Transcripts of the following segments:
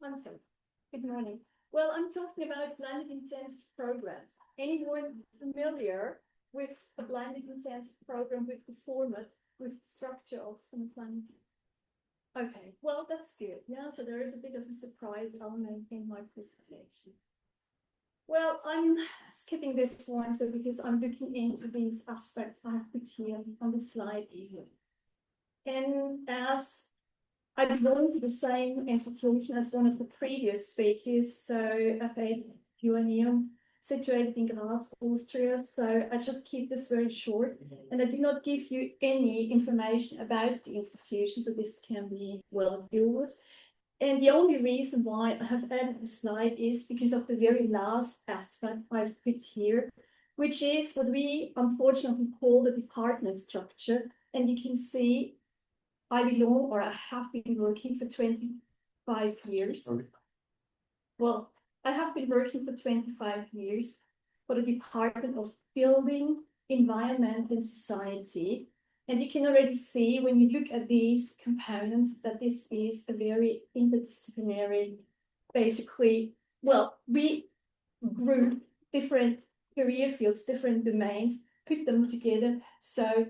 I'm sorry. Good morning. Well, I'm talking about blended intensive programs. Anyone familiar with a blended intensive program, with the format, with the structure of the plan? Okay, well, that's good. Yeah, so there is a bit of a surprise element in my presentation. Well, I'm skipping this one, so because I'm looking into these aspects I have put here on the slide here. And as I belong to the same institution as one of the previous speakers, so FA JOANNEUM, situated in Graz, Austria. So I just keep this very short, and I do not give you any information about the institution, so this can be well viewed. And the only reason why I have added the slide is because of the very last aspect I've put here, which is what we unfortunately call the department structure. And you can see I belong, or I have been working for 25 years. Okay. Well, I have been working for 25 years for the Department of Building, Environment and Society. And you can already see when you look at these components that this is a very interdisciplinary, basically, well, we group different career fields, different domains, put them together. So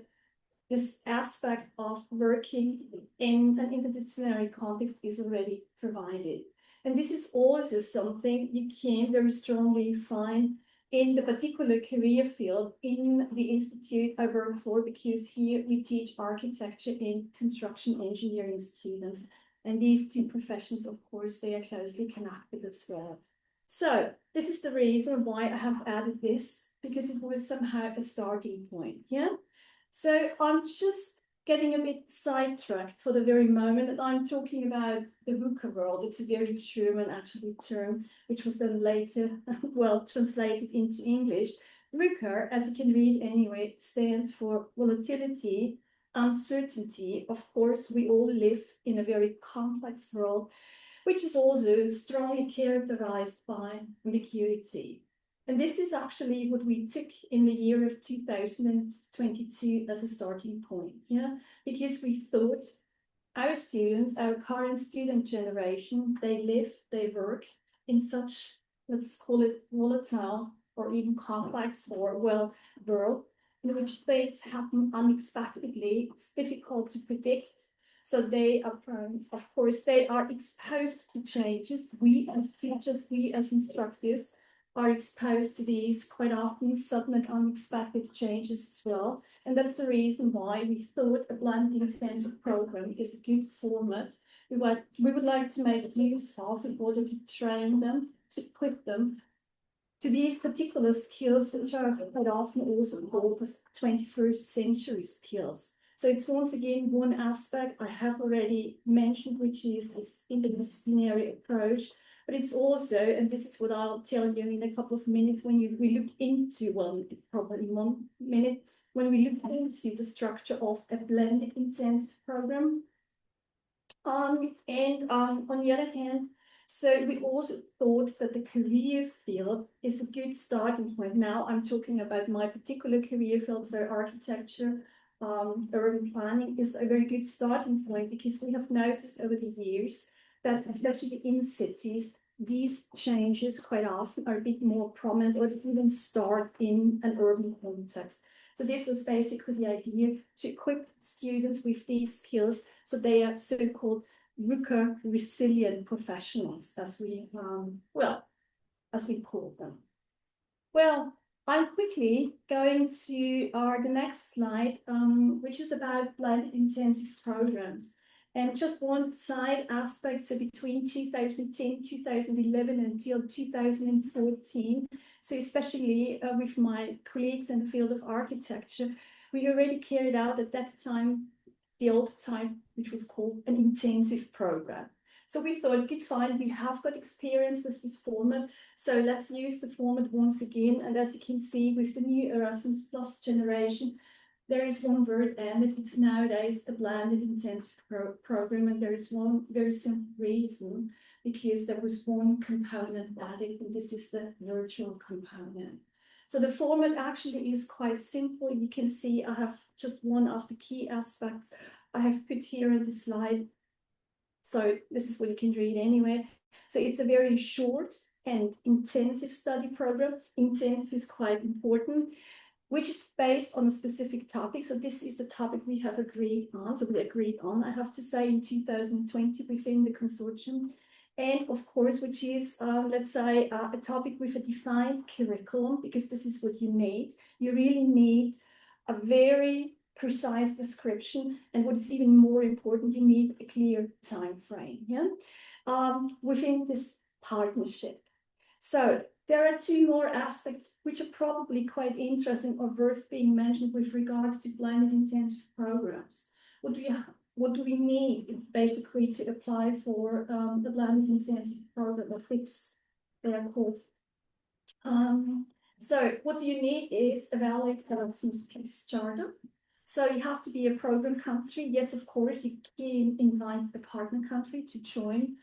this aspect of working in an interdisciplinary context is already provided. And this is also something you can very strongly find in the particular career field in the institute I work for, because here we teach architecture and construction engineering students. And these two professions, of course, they are closely connected as well. So this is the reason why I have added this, because it was somehow a starting point, yeah? So I'm just getting a bit sidetracked for the very moment, and I'm talking about the VUCA world. It's a very German actually term, which was then later, well, translated into English. VUCA, as you can read anyway, stands for volatility, uncertainty. Of course, we all live in a very complex world, which is also strongly characterized by ambiguity. And this is actually what we took in the year of 2022 as a starting point, yeah, because we thought our students, our current student generation, they live, they work in such, let's call it volatile or even complex or, well, world in which things happen unexpectedly. It's difficult to predict. So they are, of course, they are exposed to changes. We as teachers, we as instructors, are exposed to these quite often sudden and unexpected changes as well. And that's the reason why we thought a blended intensive program is a good format. We would like to make use of in order to train them, to equip them to these particular skills, which are quite often also called the 21st century skills. So it's once again one aspect I have already mentioned, which is this interdisciplinary approach. But it's also, and this is what I'll tell you in a couple of minutes, when we look into, well, probably 1 minute, when we look into the structure of a blended intensive program. On the other hand, so we also thought that the career field is a good starting point. Now I'm talking about my particular career field, so architecture, urban planning is a very good starting point, because we have noticed over the years that especially in cities, these changes quite often are a bit more prominent, or even start in an urban context. So this was basically the idea, to equip students with these skills so they are so-called VUCA resilient professionals, as we call them. Well, I'm quickly going to the next slide, which is about blended intensive programs. And just one side aspect, so between 2010, 2011 until 2014, so especially with my colleagues in the field of architecture, we already carried out at that time, the old time, which was called an intensive program. So we thought, good, fine, we have got experience with this format, so let's use the format once again. And as you can see with the new Erasmus Plus generation, there is one word added. It's nowadays a blended intensive program, and there is one very simple reason, because there was one component added, and this is the virtual component. So the format actually is quite simple. You can see I have just one of the key aspects I have put here in the slide. So this is what you can read anyway. So it's a very short and intensive study program. Intensive is quite important, which is based on a specific topic. So this is the topic we have agreed on. So we agreed on, I have to say, in 2020 within the consortium. And of course, which is, let's say, a topic with a defined curriculum, because this is what you need. You really need a very precise description. And what is even more important, you need a clear time frame, yeah? Within this partnership. So there are two more aspects which are probably quite interesting or worth being mentioned with regards to blended intensive programs. What do we need basically to apply for the blended intensive program, or FIX, they are called. So what you need is a valid Erasmus Plus charter. So you have to be a program country. Yes, of course, you can invite a partner country to join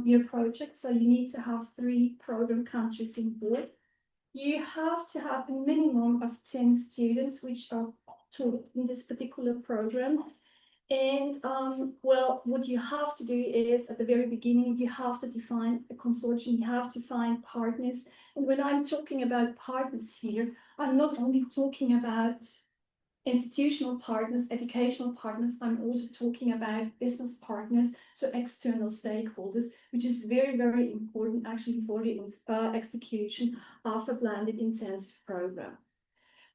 your project. So you need to have 3 program countries in board. You have to have a minimum of 10 students which are taught in this particular program. And well, what you have to do is at the very beginning, you have to define a consortium, you have to find partners. And when I'm talking about partners here, I'm not only talking about institutional partners, educational partners, I'm also talking about business partners, so external stakeholders, which is very, very important actually for the execution of a blended intensive program.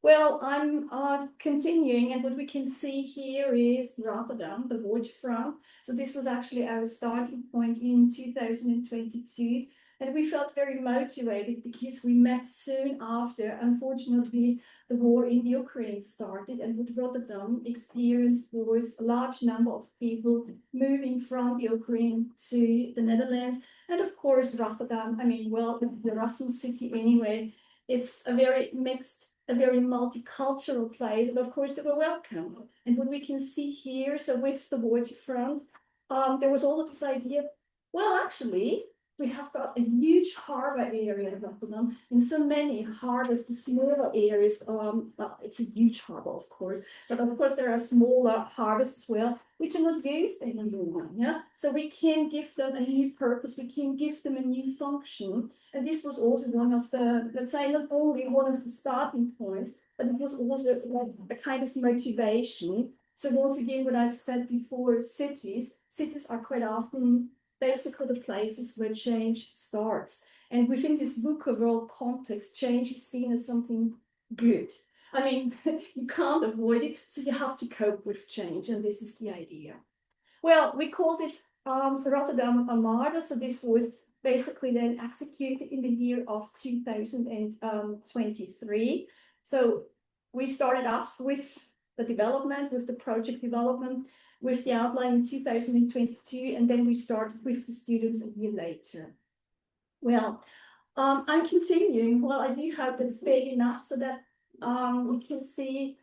Well, I'm continuing, and what we can see here is Rotterdam, the waterfront. So this was actually our starting point in 2022, and we felt very motivated because we met soon after, unfortunately, the war in Ukraine started, and what Rotterdam experienced was a large number of people moving from Ukraine to the Netherlands. And of course, Rotterdam, I mean, well, the Erasmus city anyway, it's a very mixed, a very multicultural place, and of course they were welcome. And what we can see here, so with the waterfront, there was all of this idea, well, actually, we have got a huge harbor area in Rotterdam, and so many harbors, the smaller areas, well, it's a huge harbor, of course, but of course there are smaller harbors as well, which are not used anymore, yeah? So we can give them a new purpose, we can give them a new function, and this was also one of the, let's say, not only one of the starting points, but it was also like a kind of motivation. So once again, what I've said before, cities are quite often basically the places where change starts. And within this VUCA world context, change is seen as something good. I mean, you can't avoid it, so you have to cope with change, and this is the idea. Well, we called it Rotterdam Armada, so this was basically then executed in the year of 2023. So we started off with the development, with the project development, with the outline in 2022, and then we started with the students a year later. Well, I'm continuing. Well, I do hope it's big enough so that we can see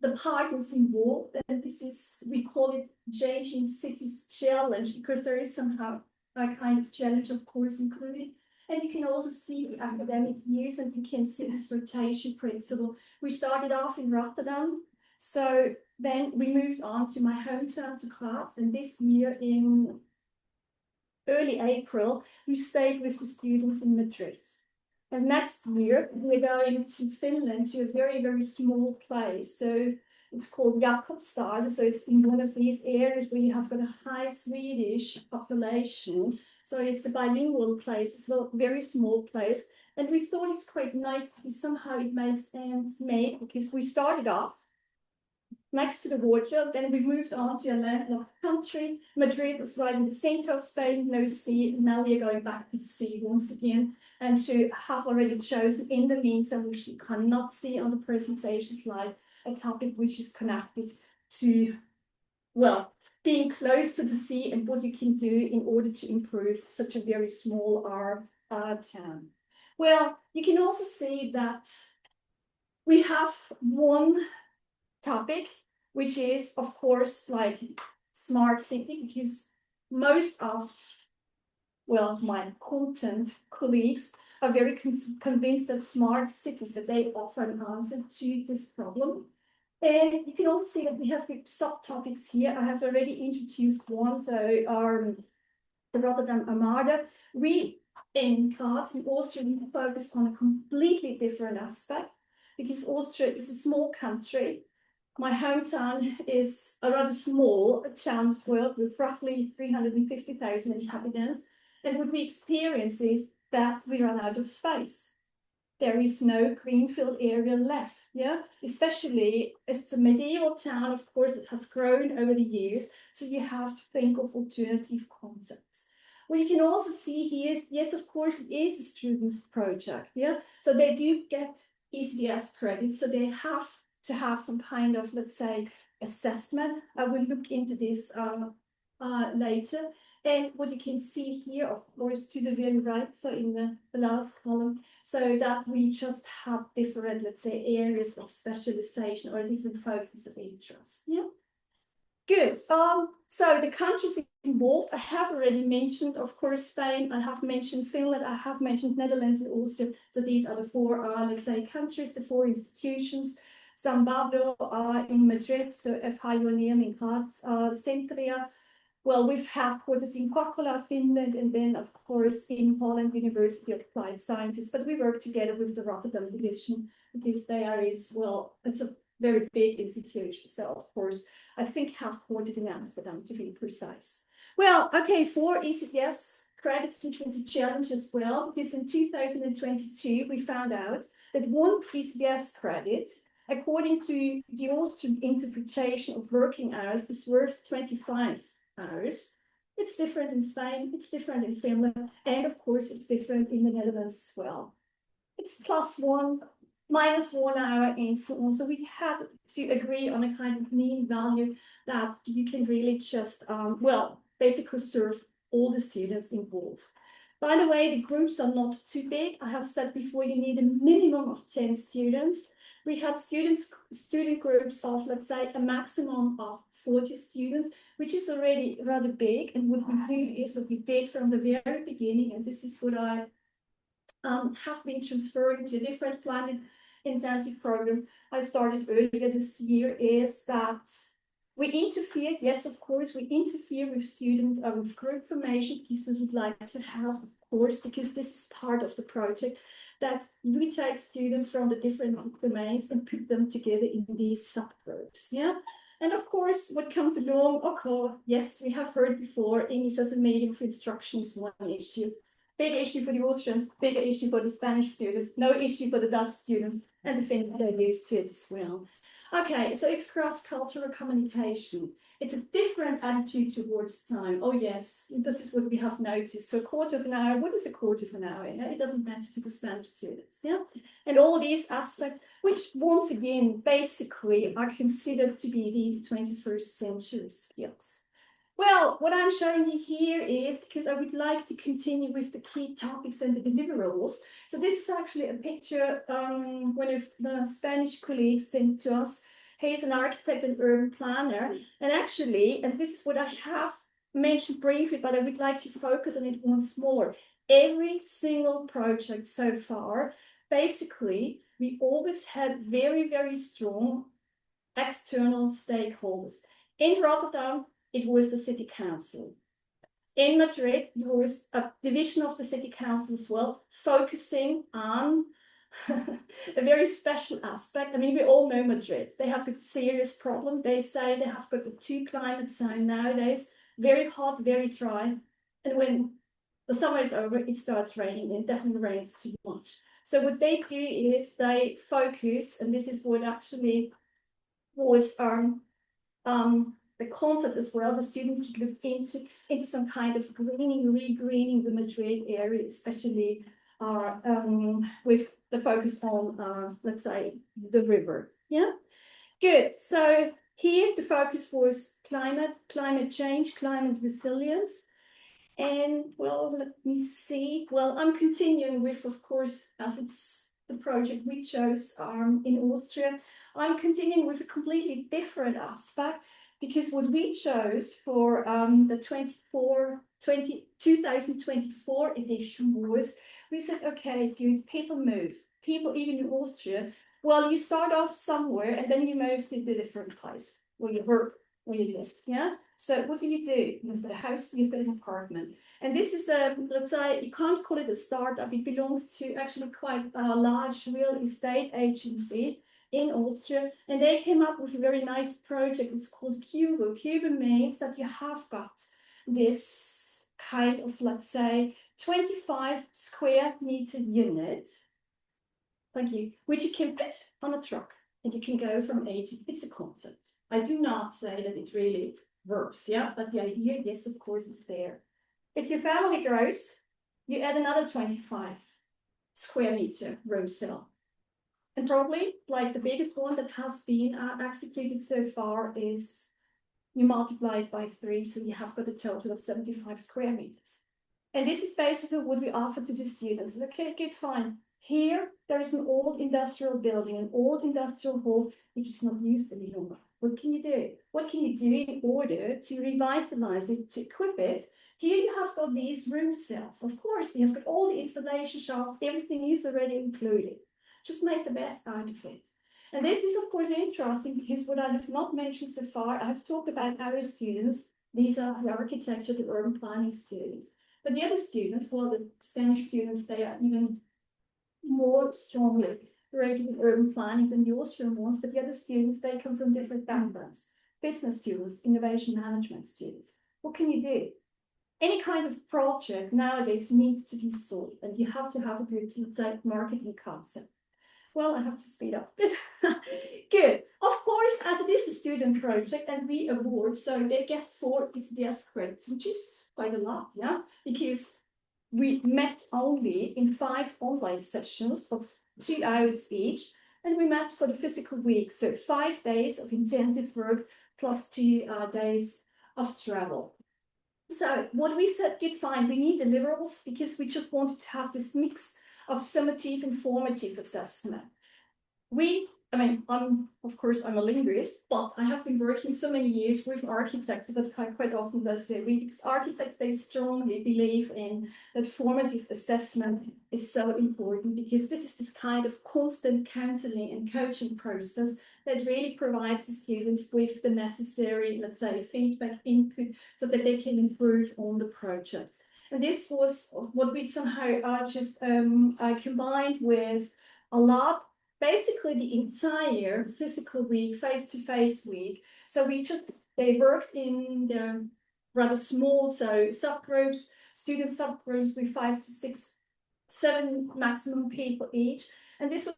the partners involved, and this is, we call it Changing Cities Challenge, because there is somehow a kind of challenge, of course, included. And you can also see the academic years, and you can see this rotation principle. We started off in Rotterdam, so then we moved on to my hometown, to Graz, and this year in early April, we stayed with the students in Madrid. And next year, we're going to Finland, to a very, very small place. So it's called Jakobstad. So it's in one of these areas where you have got a high Swedish population. So it's a bilingual place as well, very small place. And we thought it's quite nice because somehow it makes ends meet, because we started off next to the water, then we moved on to a landlocked country. Madrid was right in the center of Spain, no sea. Now we are going back to the sea once again, and to have already chosen in the meantime, which you cannot see on the presentation slide, a topic which is connected to, well, being close to the sea and what you can do in order to improve such a very small town. Well, you can also see that we have one topic, which is, of course, like smart city, because most of, well, my content colleagues are very convinced that smart cities, that they offer an answer to this problem. And you can also see that we have the subtopics here. I have already introduced one, so the Rotterdam Armada. We in Graz, in Austria, we focus on a completely different aspect because Austria is a small country. My hometown is a rather small town as well, with roughly 350,000 inhabitants. And what we experience is that we run out of space. There is no greenfield area left, yeah? Especially it's a medieval town, of course, it has grown over the years, so you have to think of alternative concepts. What you can also see here is, yes, of course, it is a student's project, yeah? So they do get ECDS credits, so they have to have some kind of, let's say, assessment. I will look into this later. And what you can see here, of course, to the very right, so in the last column, so that we just have different, let's say, areas of specialization or different focus of interest. Yeah. Good. So the countries involved, I have already mentioned, of course, Spain, I have mentioned Finland, I have mentioned Netherlands and Austria. So these are the four, let's say, countries, the four institutions. Zimbabwe in Madrid, so FH JOANNEUM in Graz, Centria. Well, we've headquarters in Kokkola, Finland, and then, of course, in Holland, University of Applied Sciences. But we work together with the Rotterdam division because there is, well, it's a very big institution. So, of course, I think headquartered in Amsterdam, to be precise. Well, okay, for ECTS credits, which was a challenge as well, because in 2022, we found out that one ECTS credit, according to the Austrian interpretation of working hours, is worth 25 hours. It's different in Spain, it's different in Finland, and of course it's different in the Netherlands as well. It's +1, -1 hour, and so on. So we had to agree on a kind of mean value that you can really just, well, basically serve all the students involved. By the way, the groups are not too big. I have said before, you need a minimum of 10 students. We had student groups of, let's say, a maximum of 40 students, which is already rather big. And what we do is what we did from the very beginning, and this is what I have been transferring to a different planning intensive program I started earlier this year, is that we interfere, yes, of course, we interfere with student with group formation because we would like to have, of course, because this is part of the project, that we take students from the different domains and put them together in these subgroups, yeah? And of course, what comes along, okay, yes, we have heard before, English as a medium for instruction is one issue. Big issue for the Austrians, bigger issue for the Spanish students, no issue for the Dutch students, and the Finns are used to it as well. Okay, so it's cross-cultural communication. It's a different attitude towards time. Oh yes, this is what we have noticed. So a quarter of an hour, what is a quarter of an hour? Yeah? It doesn't matter for the Spanish students, yeah? And all these aspects, which once again, basically are considered to be these 21st century skills. Well, what I'm showing you here is, because I would like to continue with the key topics and the deliverables. So this is actually a picture one of the Spanish colleagues sent to us. He's an architect and urban planner. And actually, and this is what I have mentioned briefly, but I would like to focus on it once more. Every single project so far, basically, we always had very, very strong external stakeholders. In Rotterdam, it was the city council. In Madrid, there was a division of the city council as well, focusing on a very special aspect. I mean, we all know Madrid. They have a serious problem. They say they have got the 2 climate zone nowadays, very hot, very dry. And when the summer is over, it starts raining, and it definitely rains too much. So what they do is they focus, and this is what actually was the concept as well, the students should look into some kind of greening, regreening the Madrid area, especially with the focus on, let's say, the river. Yeah, good. So here the focus was climate change, climate resilience. And well, let me see. Well, I'm continuing with, of course, as it's the project we chose in Austria, I'm continuing with a completely different aspect, because what we chose for the 2024 edition was, we said, okay, good, people move. People, even in Austria, Well, you start off somewhere and then you move to the different place where you work, where you live. Yeah. So what do? You've got a house, you've got an apartment. And this is a, let's say, you can't call it a startup. It belongs to actually quite a large real estate agency in Austria. And they came up with a very nice project. It's called Cubo. Cubo means that you have got this kind of, let's say, 25 square meter unit. Thank you. Which you can put on a truck and you can go from A to, it's a concept. I do not say that it really works, yeah, but the idea, yes, of course, is there. If your family grows, you add another 25 square meter row cell. And probably like the biggest one that has been executed so far is you multiply it by 3, so you have got a total of 75 square meters. And this is basically what we offer to the students. Okay, good, fine. Here, there is an old industrial building, an old industrial hall, which is not used any longer. What can you do? What can you do in order to revitalize it, to equip it? Here you have got these room cells. Of course, you have got all the installation shafts, everything is already included. Just make the best out of it. And this is, of course, interesting because what I have not mentioned so far, I've talked about our students. These are the architecture, the urban planning students. But the other students, well, the Spanish students, they are even more strongly rated in urban planning than the Austrian ones, but the other students, they come from different backgrounds. Business students, innovation management students. What can you do? Any kind of project nowadays needs to be sold, and you have to have a good, let's say, marketing concept. Well, I have to speed up. Good. Of course, as it is a student project and we award, so they get 4 SDS credits, which is quite a lot, yeah? Because we met only in 5 online sessions of 2 hours each, and we met for the physical week. So 5 days of intensive work plus 2 days of travel. So what we said, good, fine, we need deliverables because we just wanted to have this mix of summative and formative assessment. Of course, I'm a linguist, but I have been working so many years with architects that quite often they say, because architects, they strongly believe in that formative assessment is so important because this is this kind of constant counseling and coaching process that really provides the students with the necessary, let's say, feedback input so that they can improve on the project. And this was what we somehow just combined with a lot, basically the entire physical week, face-to-face week. So they worked in the rather small, so subgroups, student subgroups with 5 to 6, 7 maximum people each. And this was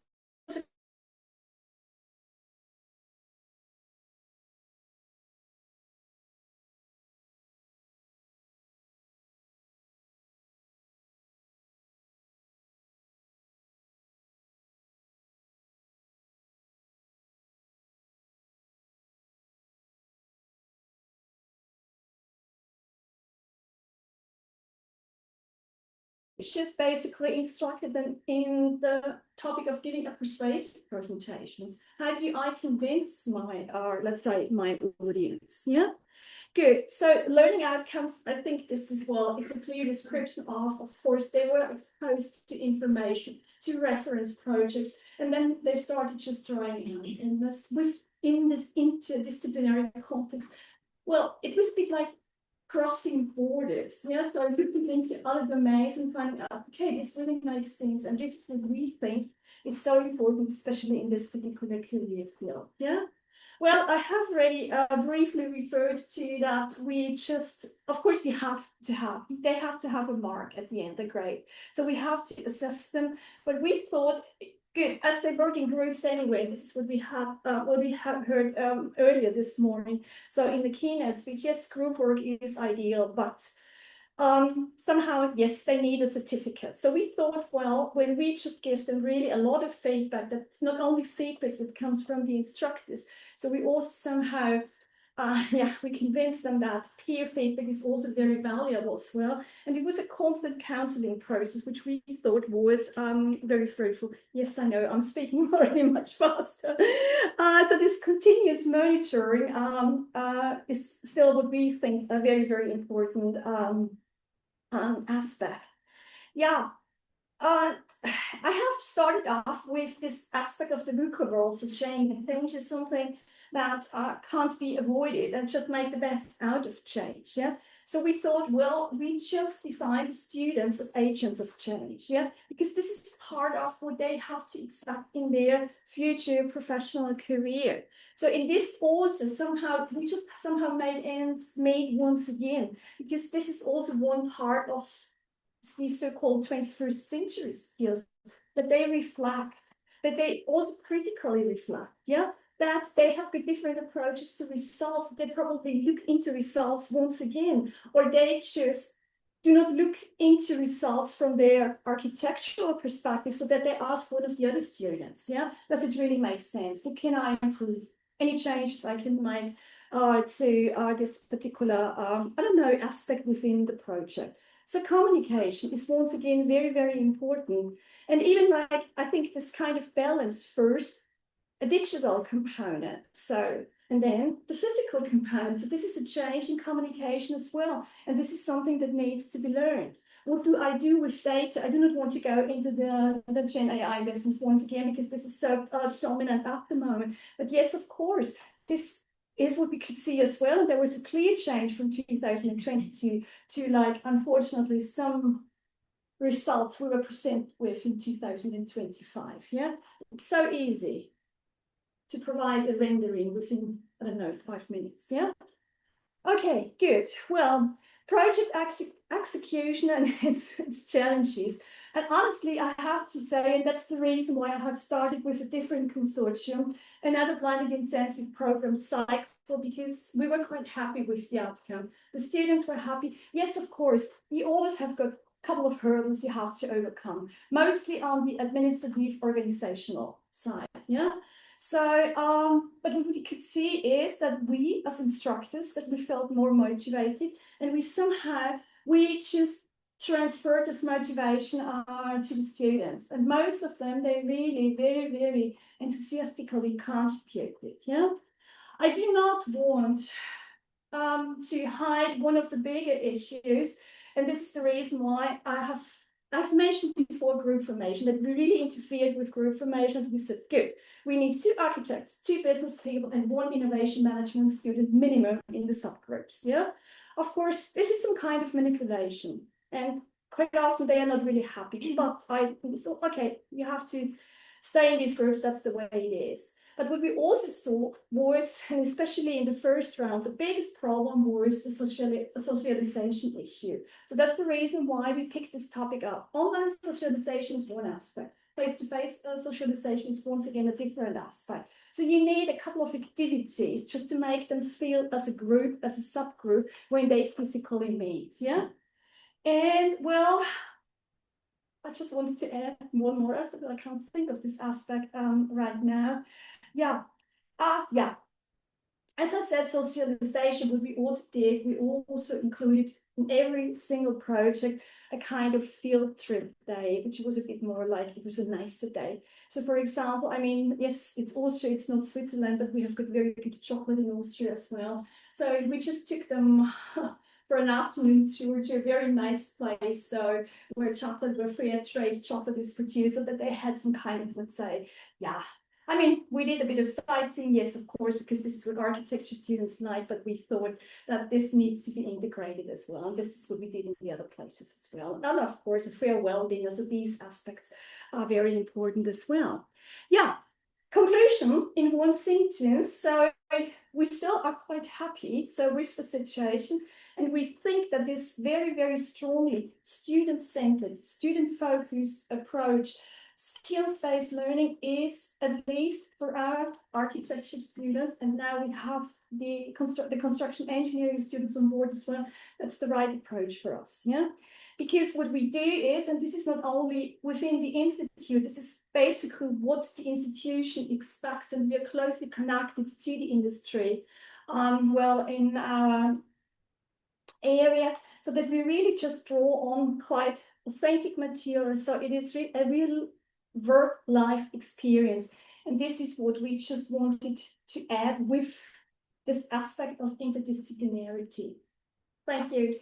just basically instructed them in the topic of giving a persuasive presentation. How do I convince my, let's say, my audience? Yeah. Good. So learning outcomes, I think this is, well, it's a clear description of course, they were exposed to information, to reference projects, and then they started just trying out in this interdisciplinary context. Well, it was a bit like crossing borders, yeah, so looking into other domains and finding out, okay, this really makes sense, and this is what we think is so important, especially in this particular career field, yeah. Well, I have already briefly referred to that. We just, of course, they have to have a mark at the end, the grade. So we have to assess them. But we thought, good, as they work in groups anyway, this is what we have heard earlier this morning. So in the keynotes, yes, group work is ideal, but somehow, yes, they need a certificate. So we thought, well, when we just give them really a lot of feedback, that's not only feedback that comes from the instructors, so we also somehow, we convinced them that peer feedback is also very valuable as well. And it was a constant counseling process, which we thought was very fruitful. Yes, I know, I'm speaking already much faster. So this continuous monitoring is still what we think a very, very important aspect. Yeah. I have started off with this aspect of the VUCA world, so change is something that can't be avoided, and just make the best out of change. Yeah. So we thought, well, we just define students as agents of change. Yeah, because this is part of what they have to expect in their future professional career. So in this also somehow we just somehow made ends meet once again, because this is also one part of these so-called 21st century skills, that they reflect, that they also critically reflect, yeah, that they have got different approaches to results. They probably look into results once again, or they just do not look into results from their architectural perspective, so that they ask one of the other students, yeah, does it really make sense? What can I improve? Any changes I can make to this particular, I don't know, aspect within the project. So communication is once again very, very important. And even like, I think this kind of balance first, a digital component. So, and then the physical component. So this is a change in communication as well. And this is something that needs to be learned. What do I do with data? I do not want to go into the Gen AI business once again, because this is so dominant at the moment. But yes, of course, this is what we could see as well. And there was a clear change from 2022 to, like, unfortunately, some results we were presented with in 2025. Yeah, it's so easy to provide a rendering within, I don't know, 5 minutes. Yeah. Okay, good. Well, project execution and its challenges. And honestly, I have to say, and that's the reason why I have started with a different consortium, another blended intensive program cycle, because we were quite happy with the outcome. The students were happy. Yes, of course, you always have got a couple of hurdles you have to overcome, mostly on the administrative organizational side. Yeah. So, but what we could see is that we, as instructors, that we felt more motivated, and we just transferred this motivation to the students. And most of them, they really very, very enthusiastically contributed. Yeah, I do not want to hide one of the bigger issues, and this is the reason why I've mentioned before group formation, that we really interfered with group formation. We said, good, we need 2 architects, 2 business people, and 1 innovation management student minimum in the subgroups. Yeah, of course, this is some kind of manipulation, and quite often they are not really happy. But I thought, okay, you have to stay in these groups. That's the way it is. But what we also saw was, and especially in the first round, the biggest problem was the socialization issue. So that's the reason why we picked this topic up. Online socialization is one aspect. Face-to-face socialization is once again a different aspect. So you need a couple of activities just to make them feel as a group, as a subgroup, when they physically meet. Yeah. And well, I just wanted to add one more aspect, but I can't think of this aspect right now. Yeah. Yeah. As I said, socialization, what we also did, we also included in every single project a kind of field trip day, which was a bit more like, it was a nicer day. So for example, I mean, yes, it's Austria, it's not Switzerland, but we have got very good chocolate in Austria as well. So we just took them for an afternoon tour to a very nice place, so where free trade chocolate is produced, so that they had some kind of, let's say, yeah. I mean, we did a bit of sightseeing, yes, of course, because this is what architecture students like, but we thought that this needs to be integrated as well. And this is what we did in the other places as well. And of course, a farewell dinner. So these aspects are very important as well. Yeah, conclusion in one sentence. So we still are quite happy with the situation. And we think that this very, very strongly student-centered, student-focused approach, skills-based learning, is, at least for our architecture students, and now we have the construction engineering students on board as well, that's the right approach for us. Yeah, because what we do is, and this is not only within the institute, this is basically what the institution expects, and we are closely connected to the industry, well, in our area, so that we really just draw on quite authentic material. So it is a real work-life experience. And this is what we just wanted to add with this aspect of interdisciplinarity. Thank you.